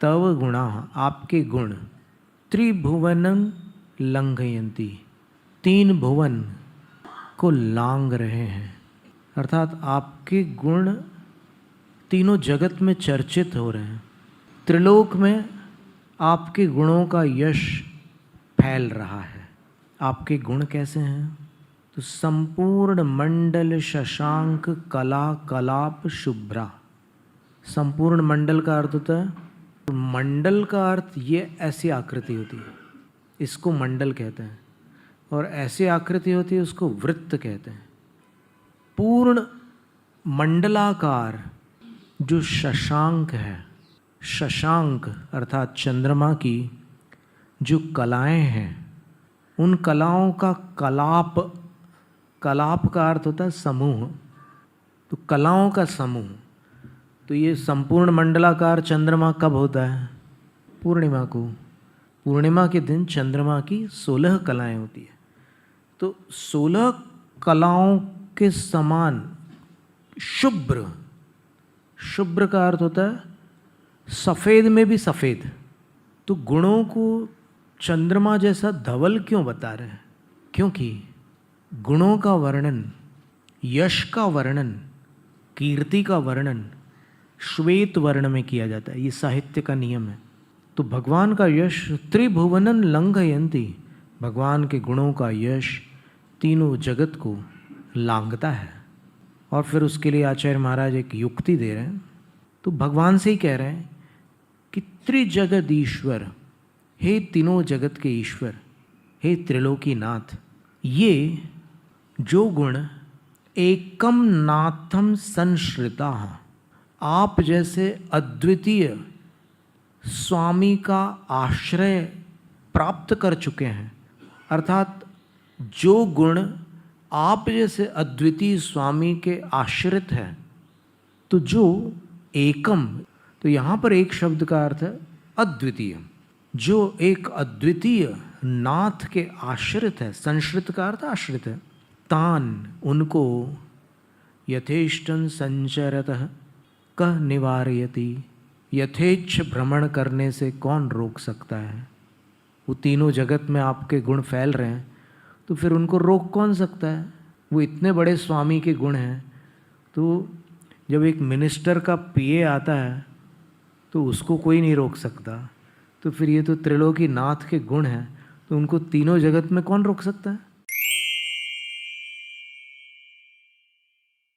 तव गुणा, आपके गुण, त्रिभुवनं लंघयन्ति, तीन भुवन को लांग रहे हैं। अर्थात आपके गुण तीनों जगत में चर्चित हो रहे हैं। त्रिलोक में आपके गुणों का यश फैल रहा है। आपके गुण कैसे हैं? तो संपूर्ण मंडल शशांक कला कलाप शुभ्रा। संपूर्ण मंडल का अर्थ होता है, मंडल का अर्थ ये ऐसी आकृति होती है, इसको मंडल कहते हैं, और ऐसी आकृति होती है उसको वृत्त कहते हैं। पूर्ण मंडलाकार जो शशांक है, शशांक अर्थात चंद्रमा की जो कलाएं हैं, उन कलाओं का कलाप, कलाप का अर्थ होता है समूह, तो कलाओं का समूह। तो ये संपूर्ण मंडलाकार चंद्रमा कब होता है? पूर्णिमा को। पूर्णिमा के दिन चंद्रमा की 16 कलाएं होती है। तो 16 कलाओं के समान शुभ्र, शुभ्र का अर्थ होता है सफ़ेद में भी सफ़ेद। तो गुणों को चंद्रमा जैसा धवल क्यों बता रहे हैं? क्योंकि गुणों का वर्णन, यश का वर्णन, कीर्ति का वर्णन श्वेत वर्ण में किया जाता है। ये साहित्य का नियम है। तो भगवान का यश त्रिभुवनन लंघयन्ति, भगवान के गुणों का यश तीनों जगत को लांघता है। और फिर उसके लिए आचार्य महाराज एक युक्ति दे रहे हैं। तो भगवान से ही कह रहे हैं कि त्रिजगत ईश्वर, हे तीनों जगत के ईश्वर, हे त्रिलोकी नाथ, ये जो गुण एकम नाथम संश्रिता, आप जैसे अद्वितीय स्वामी का आश्रय प्राप्त कर चुके हैं, अर्थात जो गुण आप जैसे अद्वितीय स्वामी के आश्रित है, तो जो एकम, तो यहाँ पर एक शब्द का अर्थ है अद्वितीय, जो एक अद्वितीय नाथ के आश्रित है, संश्रित का अर्थ आश्रित है, तान उनको यथेष्टं संचरतः कह निवारयति, यथेच्छ भ्रमण करने से कौन रोक सकता है? वो तीनों जगत में आपके गुण फैल रहे हैं, तो फिर उनको रोक कौन सकता है? वो इतने बड़े स्वामी के गुण हैं। तो जब एक मिनिस्टर का पीए आता है तो उसको कोई नहीं रोक सकता, तो फिर ये तो त्रिलोकी नाथ के गुण हैं, तो उनको तीनों जगत में कौन रोक सकता है?